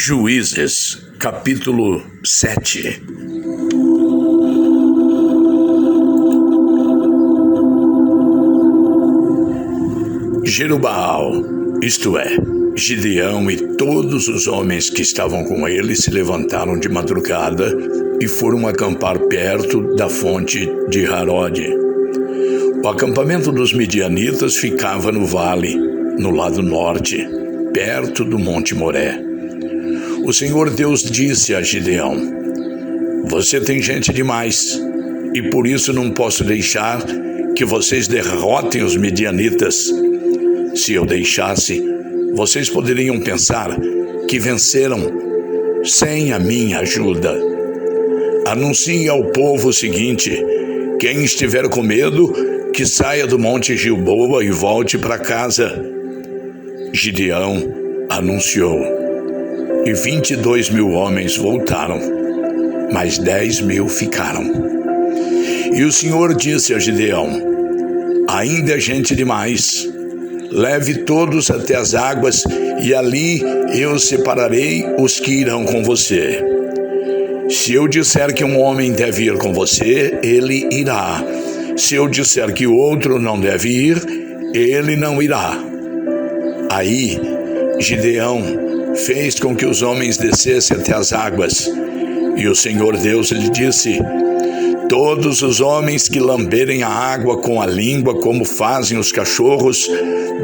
Juízes, capítulo 7. Jerubaal, isto é, Gideão e todos os homens que estavam com ele se levantaram de madrugada e foram acampar perto da fonte de Harode. O acampamento dos midianitas ficava no vale, no lado norte, perto do Monte Moré. O Senhor Deus disse a Gideão: "Você tem gente demais, e por isso não posso deixar que vocês derrotem os midianitas. Se eu deixasse, vocês poderiam pensar que venceram sem a minha ajuda. Anuncie ao povo o seguinte: quem estiver com medo, que saia do Monte Gilboa e volte para casa." Gideão anunciou, e 22.000 homens voltaram, mas 10.000 ficaram. E o Senhor disse a Gideão: "Ainda é gente demais. Leve todos até as águas, e ali eu separarei os que irão com você. Se eu disser que um homem deve ir com você, ele irá. Se eu disser que o outro não deve ir, ele não irá." Aí Gideão fez com que os homens descessem até as águas, e o Senhor Deus lhe disse: "Todos os homens que lamberem a água com a língua, como fazem os cachorros,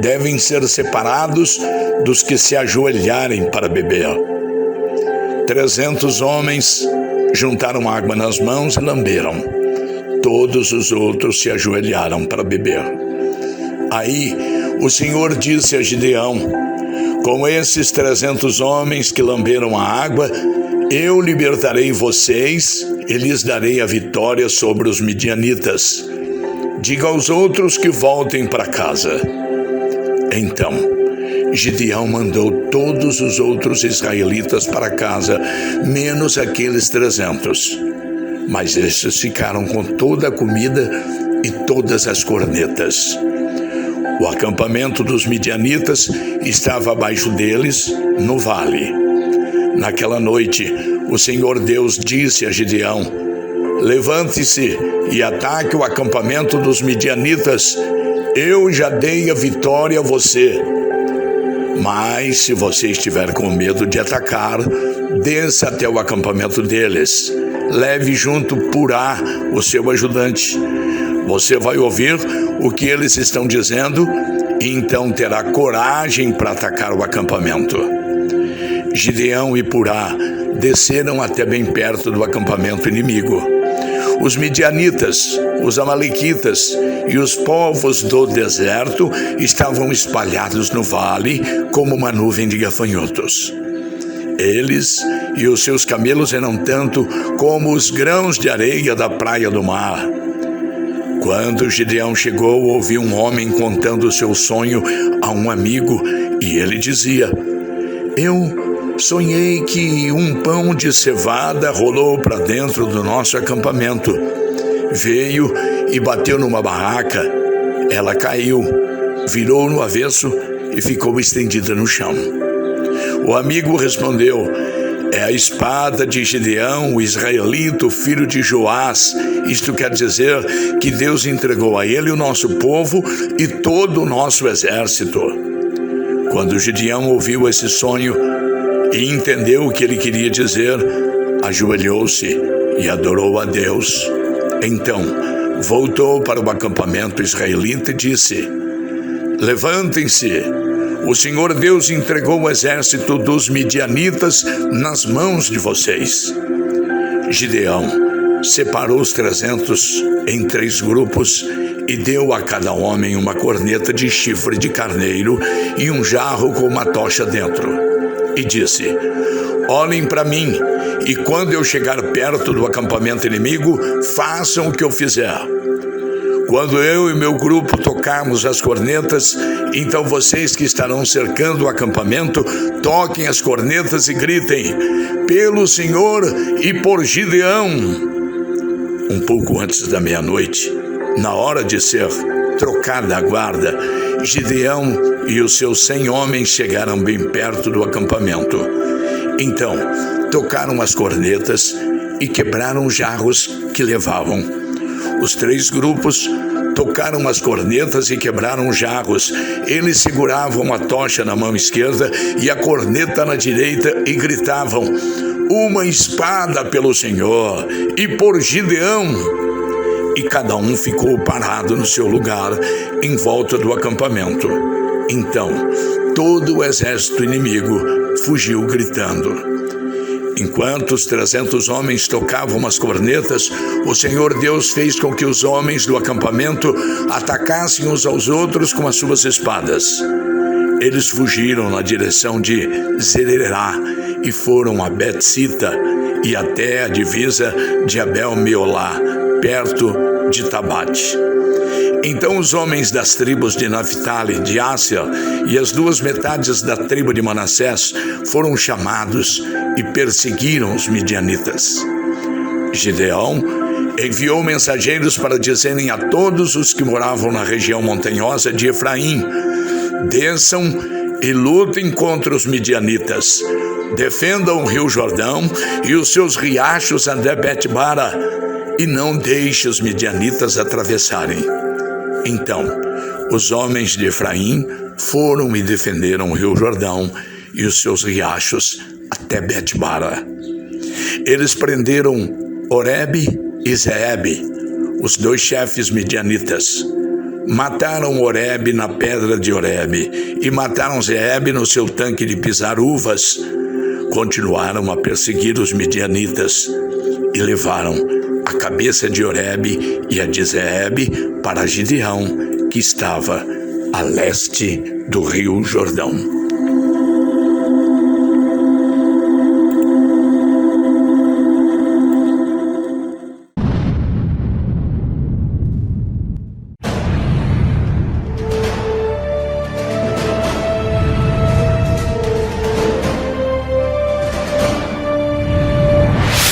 devem ser separados dos que se ajoelharem para beber." 300 homens juntaram água nas mãos e lamberam. Todos os outros se ajoelharam para beber. Aí o Senhor disse a Gideão: "Com esses 300 homens que lamberam a água, eu libertarei vocês e lhes darei a vitória sobre os midianitas. Diga aos outros que voltem para casa." Então Gideão mandou todos os outros israelitas para casa, menos aqueles 300. Mas estes ficaram com toda a comida e todas as cornetas. O acampamento dos midianitas estava abaixo deles, no vale. Naquela noite, o Senhor Deus disse a Gideão: "Levante-se e ataque o acampamento dos midianitas. Eu já dei a vitória a você. Mas se você estiver com medo de atacar, desça até o acampamento deles. Leve junto Purá, o seu ajudante. Você vai ouvir o que eles estão dizendo e então terá coragem para atacar o acampamento." Gideão e Purá desceram até bem perto do acampamento inimigo. Os midianitas, os amalequitas e os povos do deserto estavam espalhados no vale como uma nuvem de gafanhotos. Eles e os seus camelos eram tanto como os grãos de areia da praia do mar. Quando Gideão chegou, ouviu um homem contando o seu sonho a um amigo, e ele dizia: "Eu sonhei que um pão de cevada rolou para dentro do nosso acampamento. Veio e bateu numa barraca. Ela caiu, virou no avesso e ficou estendida no chão." O amigo respondeu: "É a espada de Gideão, o israelita, filho de Joás. Isto quer dizer que Deus entregou a ele o nosso povo e todo o nosso exército." Quando Gideão ouviu esse sonho e entendeu o que ele queria dizer, ajoelhou-se e adorou a Deus. Então voltou para o acampamento israelita e disse: "Levantem-se. O Senhor Deus entregou o exército dos midianitas nas mãos de vocês." Gideão separou os 300 em 3 grupos e deu a cada homem uma corneta de chifre de carneiro e um jarro com uma tocha dentro. E disse: "Olhem para mim, e quando eu chegar perto do acampamento inimigo, façam o que eu fizer. Quando eu e meu grupo tocarmos as cornetas, então vocês que estarão cercando o acampamento, toquem as cornetas e gritem: 'Pelo Senhor e por Gideão!'" Um pouco antes da meia-noite, na hora de ser trocada a guarda, Gideão e os seus 100 homens chegaram bem perto do acampamento. Então tocaram as cornetas e quebraram os jarros que levavam. Os 3 grupos tocaram as cornetas e quebraram os jarros. Eles seguravam a tocha na mão esquerda e a corneta na direita e gritavam: uma espada pelo Senhor e por Gideão. E cada um ficou parado no seu lugar em volta do acampamento. Então todo o exército inimigo fugiu gritando. Enquanto os 300 homens tocavam as cornetas, o Senhor Deus fez com que os homens do acampamento atacassem uns aos outros com as suas espadas. Eles fugiram na direção de Zererá e foram a Bet-sita e até a divisa de Abel-meolá, perto de Tabate. Então os homens das tribos de Naphtali, de Áser e as 2 metades da tribo de Manassés foram chamados e perseguiram os midianitas. Gideão enviou mensageiros para dizerem a todos os que moravam na região montanhosa de Efraim: desçam e lutem contra os midianitas. Defendam o rio Jordão e os seus riachos até Bet-bara, e não deixe os midianitas atravessarem. Então os homens de Efraim foram e defenderam o rio Jordão e os seus riachos até Bet-bara. Eles prenderam Oreb e Zeeb, os 2 chefes midianitas. Mataram Oreb na pedra de Oreb e mataram Zeeb no seu tanque de pisar uvas. Continuaram a perseguir os midianitas e levaram a cabeça de Oreb e a de Zeeb para Gideão, que estava a leste do rio Jordão.